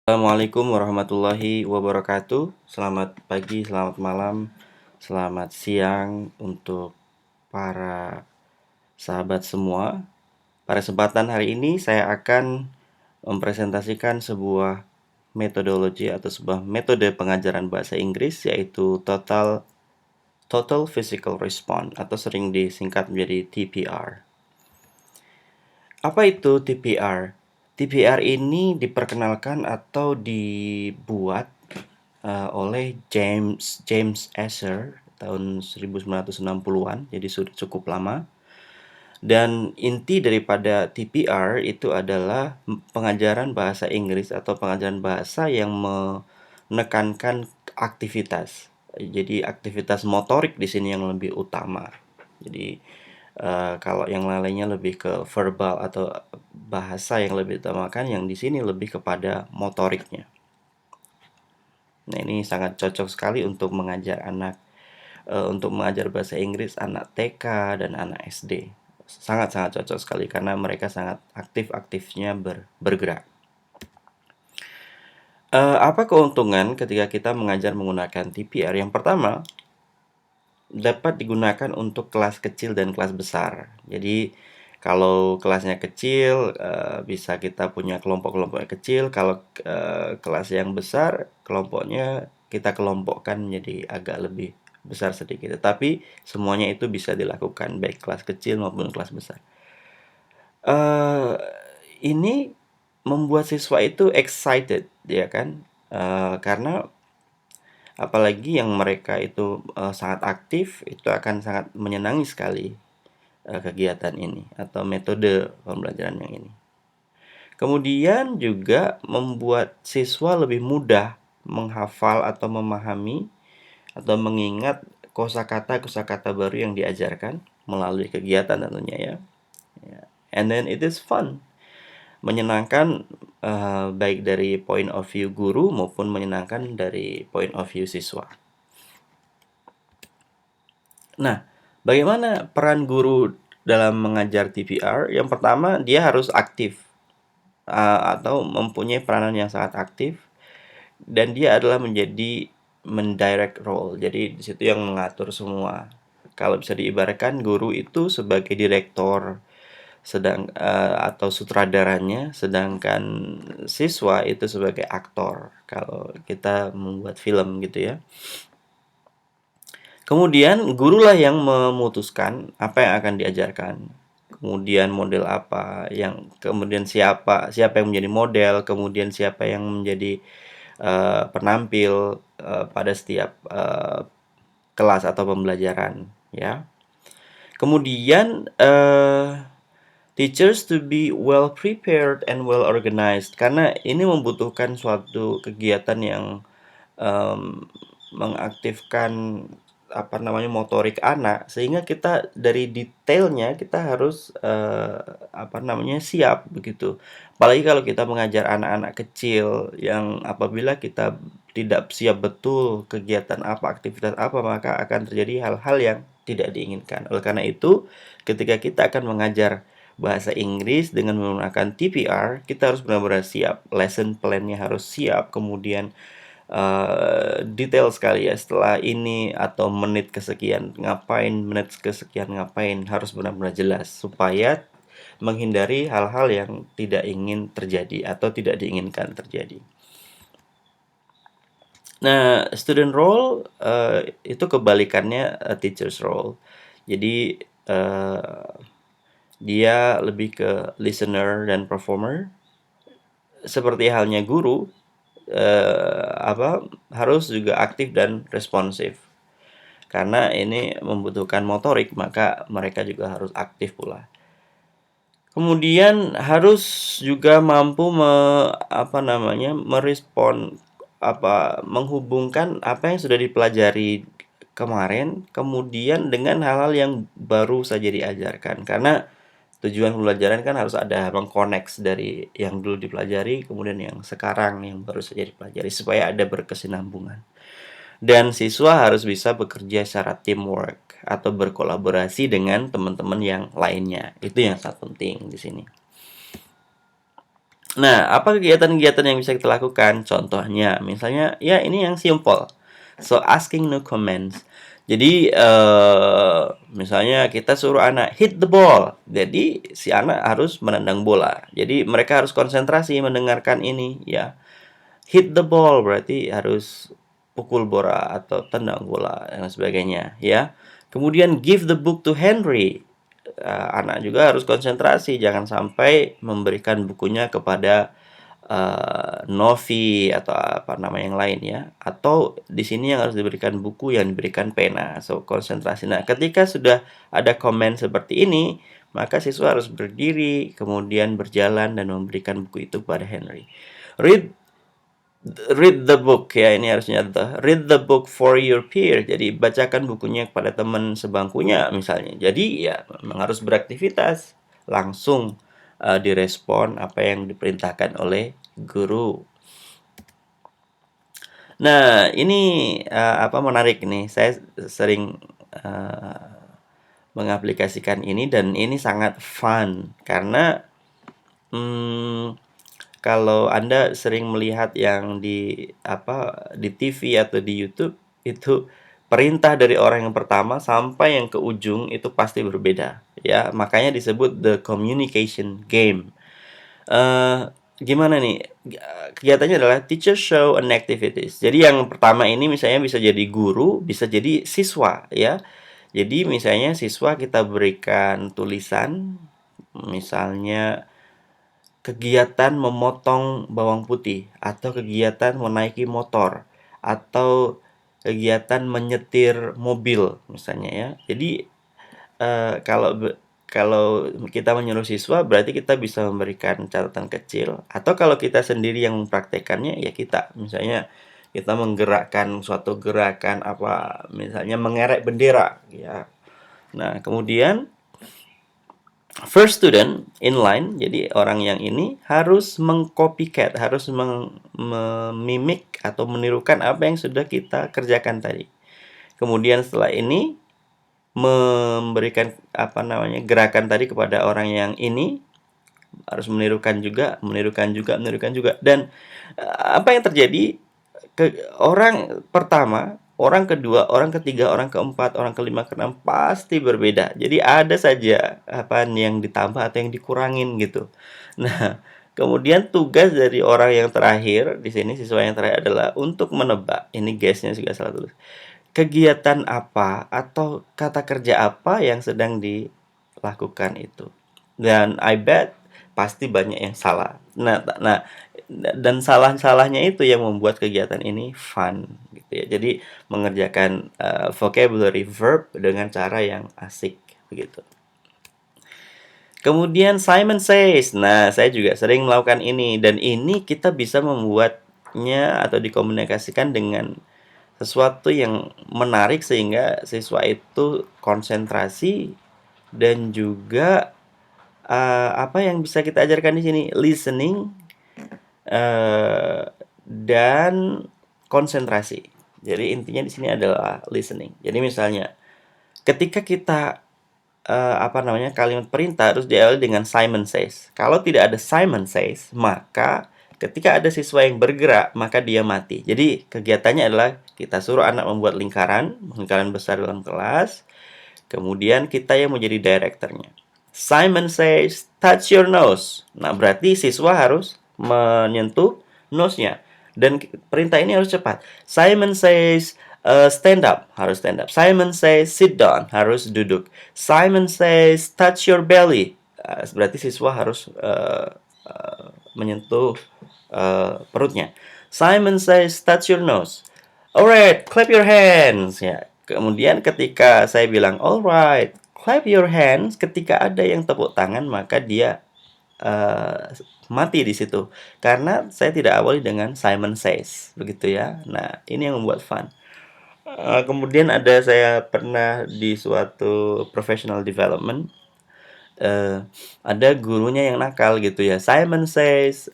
Assalamualaikum warahmatullahi wabarakatuh. Selamat pagi, selamat malam, selamat siang untuk para sahabat semua. Pada kesempatan hari ini saya akan mempresentasikan sebuah metodologi atau sebuah metode pengajaran bahasa Inggris, yaitu Total Physical Response atau sering disingkat menjadi TPR. Apa itu TPR? TPR ini diperkenalkan atau dibuat oleh James Esser tahun 1960-an, jadi sudah cukup lama. Dan inti daripada TPR itu adalah pengajaran bahasa Inggris atau pengajaran bahasa yang menekankan aktivitas. Jadi aktivitas motorik di sini yang lebih utama. Jadi kalau yang lainnya lebih ke verbal atau bahasa yang lebih utamakan, yang di sini lebih kepada motoriknya. Nah, ini sangat cocok sekali untuk mengajar bahasa Inggris anak TK dan anak SD. Sangat-sangat cocok sekali karena mereka sangat aktif-aktifnya bergerak. Apa keuntungan ketika kita mengajar menggunakan TPR? Yang pertama, dapat digunakan untuk kelas kecil dan kelas besar. Jadi kalau kelasnya kecil, bisa kita punya kelompok-kelompok kecil. Kalau kelas yang besar, kelompoknya kita kelompokkan menjadi agak lebih besar sedikit. Tetapi semuanya itu bisa dilakukan, baik kelas kecil maupun kelas besar. Ini membuat siswa itu excited, ya kan? Karena apalagi yang mereka itu sangat aktif, itu akan sangat menyenangi sekali kegiatan ini atau metode pembelajaran yang ini. Kemudian juga membuat siswa lebih mudah menghafal atau memahami atau mengingat kosakata baru yang diajarkan melalui kegiatan tentunya ya. And then it is fun, menyenangkan, baik dari point of view guru maupun menyenangkan dari point of view siswa. Nah, bagaimana peran guru dalam mengajar TPR? Yang pertama, dia harus aktif atau mempunyai peranan yang sangat aktif, dan dia adalah menjadi mendirect role. Jadi di situ yang mengatur semua. Kalau bisa diibaratkan guru itu sebagai direktor atau sutradaranya, sedangkan siswa itu sebagai aktor. Kalau kita membuat film gitu ya. Kemudian gurulah yang memutuskan apa yang akan diajarkan. Kemudian model apa kemudian siapa yang menjadi model, kemudian siapa yang menjadi penampil pada setiap kelas atau pembelajaran ya. Kemudian teachers to be well prepared and well organized, karena ini membutuhkan suatu kegiatan yang mengaktifkan motorik anak, sehingga kita dari detailnya kita harus siap begitu. Apalagi kalau kita mengajar anak-anak kecil yang apabila kita tidak siap betul kegiatan apa, aktivitas apa, maka akan terjadi hal-hal yang tidak diinginkan. Oleh karena itu, ketika kita akan mengajar bahasa Inggris dengan menggunakan TPR, kita harus benar-benar siap. Lesson plan-nya harus siap, kemudian detail sekali ya, setelah ini atau menit kesekian ngapain, harus benar-benar jelas supaya menghindari hal-hal yang tidak ingin terjadi atau tidak diinginkan terjadi. Nah, student role itu kebalikannya teacher's role. Jadi dia lebih ke listener dan performer. Seperti halnya guru, harus juga aktif dan responsif. Karena ini membutuhkan motorik, maka mereka juga harus aktif pula. Kemudian harus juga mampu merespon menghubungkan apa yang sudah dipelajari kemarin kemudian dengan hal-hal yang baru saja diajarkan. Karena tujuan pembelajaran kan harus ada mengkoneks dari yang dulu dipelajari kemudian yang sekarang yang baru saja dipelajari supaya ada berkesinambungan. Dan siswa harus bisa bekerja secara teamwork atau berkolaborasi dengan teman-teman yang lainnya. Itu yang sangat penting di sini. Nah, apa kegiatan-kegiatan yang bisa kita lakukan? Contohnya, misalnya, ya ini yang simple. So, asking no comments. Jadi, misalnya kita suruh anak hit the ball. Jadi, si anak harus menendang bola. Jadi, mereka harus konsentrasi mendengarkan ini, ya. Hit the ball berarti harus pukul bola atau tendang bola dan sebagainya, ya. Kemudian give the book to Henry. Anak juga harus konsentrasi, jangan sampai memberikan bukunya kepada Novi atau apa nama yang lain, ya. Atau di sini yang harus diberikan buku, yang diberikan pena. So, konsentrasi. Nah, ketika sudah ada komen seperti ini, maka siswa harus berdiri, kemudian berjalan dan memberikan buku itu kepada Henry. Read read the book, ya, ini harusnya read the book for your peer. Jadi bacakan bukunya kepada teman sebangkunya misalnya. Jadi ya memang harus beraktivitas, langsung direspon apa yang diperintahkan oleh guru. Nah, ini apa menarik nih. Saya sering mengaplikasikan ini dan ini sangat fun karena kalau Anda sering melihat yang di TV atau di YouTube, itu perintah dari orang yang pertama sampai yang ke ujung itu pasti berbeda, ya. Makanya disebut the communication game. Gimana nih? Kegiatannya adalah teacher show and activities. Jadi yang pertama ini misalnya bisa jadi guru, bisa jadi siswa, ya. Jadi misalnya siswa kita berikan tulisan, misalnya kegiatan memotong bawang putih, atau kegiatan menaiki motor, atau kegiatan menyetir mobil misalnya, ya. Jadi kalau kita menyuruh siswa berarti kita bisa memberikan catatan kecil, atau kalau kita sendiri yang mempraktekannya ya kita misalnya kita menggerakkan suatu gerakan apa, misalnya mengerek bendera, ya. Nah, kemudian first student in line, jadi orang yang ini harus mengcopycat, harus memimik atau menirukan apa yang sudah kita kerjakan tadi. Kemudian setelah ini memberikan apa namanya gerakan tadi kepada orang yang ini, harus menirukan juga, menirukan juga, menirukan juga. Dan apa yang terjadi? Orang pertama, orang kedua, orang ketiga, orang keempat, orang kelima, keenam pasti berbeda. Jadi ada saja apa yang ditambah atau yang dikurangin gitu. Nah, kemudian tugas dari orang yang terakhir di sini, siswa yang terakhir, adalah untuk menebak. Ini guys-nya juga salah tulis. Kegiatan apa atau kata kerja apa yang sedang dilakukan itu. Dan I bet pasti banyak yang salah. Nah, dan salah-salahnya itu yang membuat kegiatan ini fun gitu, ya. Jadi mengerjakan vocabulary verb dengan cara yang asik begitu. Kemudian Simon Says. Nah, saya juga sering melakukan ini dan ini kita bisa membuatnya atau dikomunikasikan dengan sesuatu yang menarik sehingga siswa itu konsentrasi dan juga apa yang bisa kita ajarkan di sini, listening dan konsentrasi. Jadi intinya di sini adalah listening. Jadi misalnya ketika kita kalimat perintah harus diawali dengan Simon Says. Kalau tidak ada Simon Says, maka ketika ada siswa yang bergerak, maka dia mati. Jadi kegiatannya adalah kita suruh anak membuat lingkaran besar dalam kelas. Kemudian kita yang menjadi directornya. Simon says, touch your nose. Nah, berarti siswa harus menyentuh nose-nya. Dan perintah ini harus cepat. Simon says, stand up. Harus stand up. Simon says, sit down. Harus duduk. Simon says, touch your belly. Berarti siswa harus menyentuh perutnya. Simon says, touch your nose. Alright, clap your hands. Ya. Kemudian ketika saya bilang alright, clap your hands, ketika ada yang tepuk tangan maka dia mati di situ. Karena saya tidak awali dengan Simon says, begitu ya. Nah, ini yang membuat fun. Kemudian saya pernah di suatu professional development, ada gurunya yang nakal gitu ya. Simon says,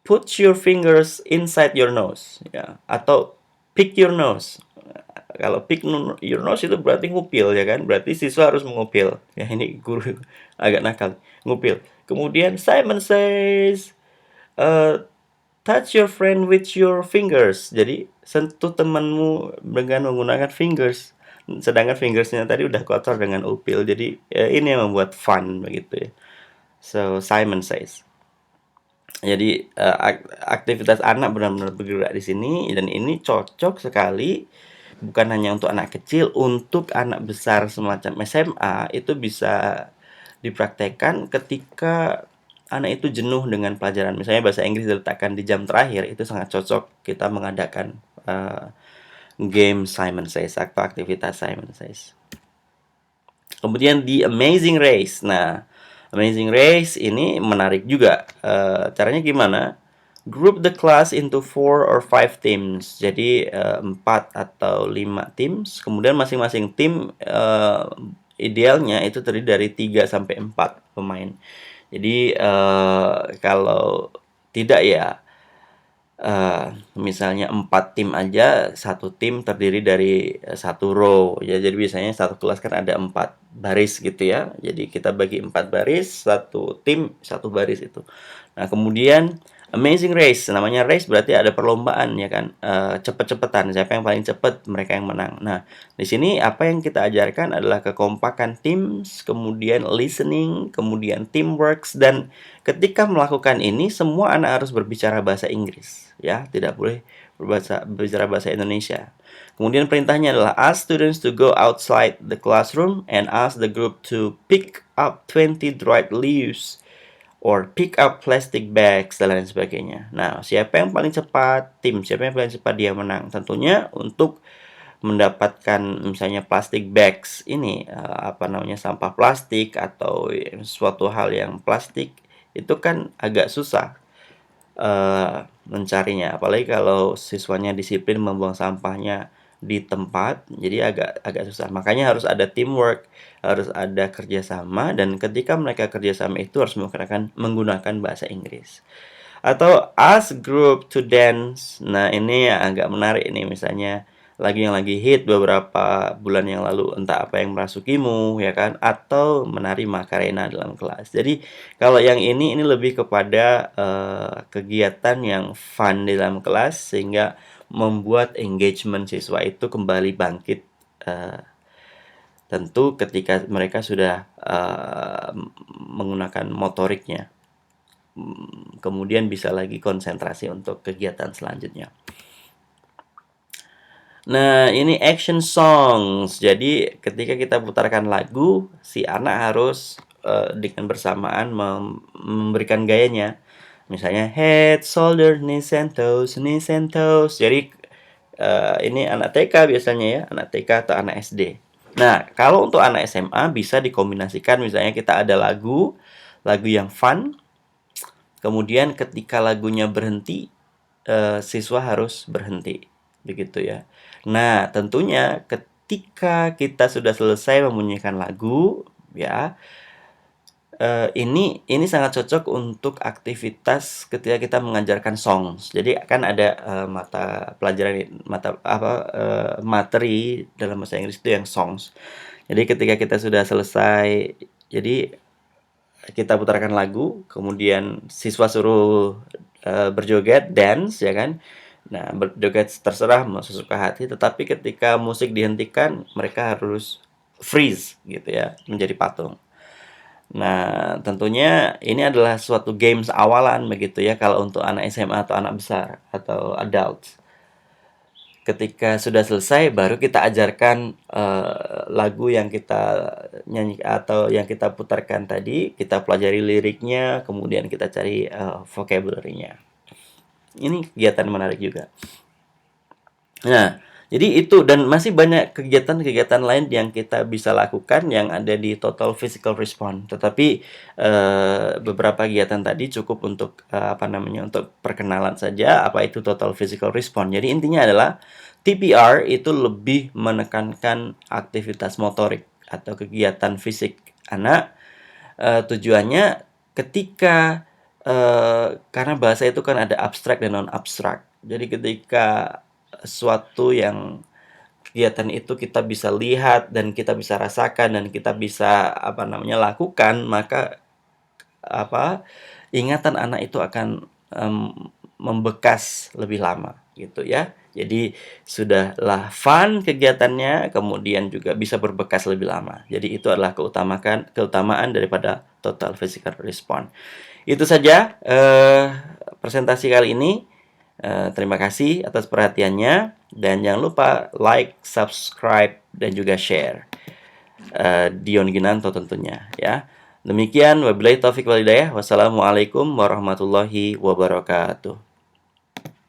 put your fingers inside your nose, ya, atau pick your nose. Kalau pick your nose itu berarti ngupil ya kan, berarti siswa harus mengupil. Ya ini guru agak nakal, ngupil. Kemudian Simon says, touch your friend with your fingers. Jadi sentuh temanmu dengan menggunakan fingers. Sedangkan fingersnya tadi udah kotor dengan upil. Jadi ini yang membuat fun begitu ya. So Simon says. Jadi aktivitas anak benar-benar bergerak di sini, dan ini cocok sekali bukan hanya untuk anak kecil, untuk anak besar semacam SMA itu bisa dipraktekkan ketika anak itu jenuh dengan pelajaran. Misalnya bahasa Inggris diletakkan di jam terakhir, itu sangat cocok kita mengadakan game Simon Says atau aktivitas Simon Says. Kemudian The Amazing Race. Nah, Amazing Race ini menarik juga. Caranya gimana? Group the class into 4 or 5 teams. Jadi 4 atau 5 teams. Kemudian masing-masing tim idealnya itu terdiri dari 3 sampai 4 pemain. Jadi kalau tidak ya misalnya 4 tim aja, satu tim terdiri dari satu row ya. Jadi biasanya satu kelas kan ada 4 baris gitu ya. Jadi kita bagi 4 baris, satu tim satu baris itu. Nah, kemudian Amazing Race, namanya race berarti ada perlombaan ya kan, cepet-cepetan, siapa yang paling cepet mereka yang menang. Nah, di sini apa yang kita ajarkan adalah kekompakan teams, kemudian listening, kemudian teamwork, dan ketika melakukan ini semua anak harus berbicara bahasa Inggris ya, tidak boleh berbicara bahasa Indonesia. Kemudian perintahnya adalah ask students to go outside the classroom and ask the group to pick up 20 dried leaves or pick up plastic bags dan lain sebagainya. Nah, siapa yang paling cepat, siapa yang paling cepat dia menang. Tentunya untuk mendapatkan misalnya plastic bags ini sampah plastik atau suatu hal yang plastik itu kan agak susah mencarinya, apalagi kalau siswanya disiplin membuang sampahnya di tempat, jadi agak susah. Makanya harus ada teamwork, harus ada kerjasama, dan ketika mereka kerjasama itu harus menggunakan bahasa Inggris. Atau ask group to dance. Nah, ini agak menarik ini, misalnya yang lagi hit beberapa bulan yang lalu, entah apa yang merasukimu ya kan, atau menari Macarena dalam kelas. Jadi kalau yang ini lebih kepada kegiatan yang fun di dalam kelas sehingga membuat engagement siswa itu kembali bangkit, tentu ketika mereka sudah menggunakan motoriknya, kemudian bisa lagi konsentrasi untuk kegiatan selanjutnya. Nah, ini action songs. Jadi ketika kita putarkan lagu, si anak harus dengan bersamaan memberikan gayanya. Misalnya head, shoulder, knees and toes, knees and toes. Jadi ini anak TK biasanya ya, anak TK atau anak SD. Nah, kalau untuk anak SMA bisa dikombinasikan, misalnya kita ada lagu yang fun. Kemudian ketika lagunya berhenti, siswa harus berhenti, begitu ya. Nah, tentunya ketika kita sudah selesai membunyikan lagu, ya, ini sangat cocok untuk aktivitas ketika kita mengajarkan songs. Jadi kan ada mata pelajaran, materi dalam bahasa Inggris itu yang songs. Jadi ketika kita sudah selesai, jadi kita putarkan lagu, kemudian siswa suruh berjoget, dance ya kan. Nah, berjoget terserah mau sesuka hati, tetapi ketika musik dihentikan mereka harus freeze gitu ya, menjadi patung. Nah, tentunya ini adalah suatu games awalan begitu ya kalau untuk anak SMA atau anak besar atau adults. Ketika sudah selesai baru kita ajarkan lagu yang kita nyanyi atau yang kita putarkan tadi, kita pelajari liriknya, kemudian kita cari vocabulary-nya. Ini kegiatan menarik juga. Nah, jadi itu, dan masih banyak kegiatan-kegiatan lain yang kita bisa lakukan yang ada di Total Physical Response. Tetapi beberapa kegiatan tadi cukup untuk untuk perkenalan saja apa itu Total Physical Response. Jadi intinya adalah TPR itu lebih menekankan aktivitas motorik atau kegiatan fisik anak. Tujuannya ketika karena bahasa itu kan ada abstrak dan non abstrak. Jadi ketika suatu yang kegiatan itu kita bisa lihat dan kita bisa rasakan dan kita bisa lakukan, maka ingatan anak itu akan membekas lebih lama gitu ya. Jadi sudahlah fun kegiatannya, kemudian juga bisa berbekas lebih lama. Jadi itu adalah keutamaan daripada total physical response. Itu saja presentasi kali ini. Terima kasih atas perhatiannya dan jangan lupa like, subscribe dan juga share. Dion Ginanto tentunya ya. Demikian wabillahi taufik wal hidayah. Wassalamualaikum warahmatullahi wabarakatuh.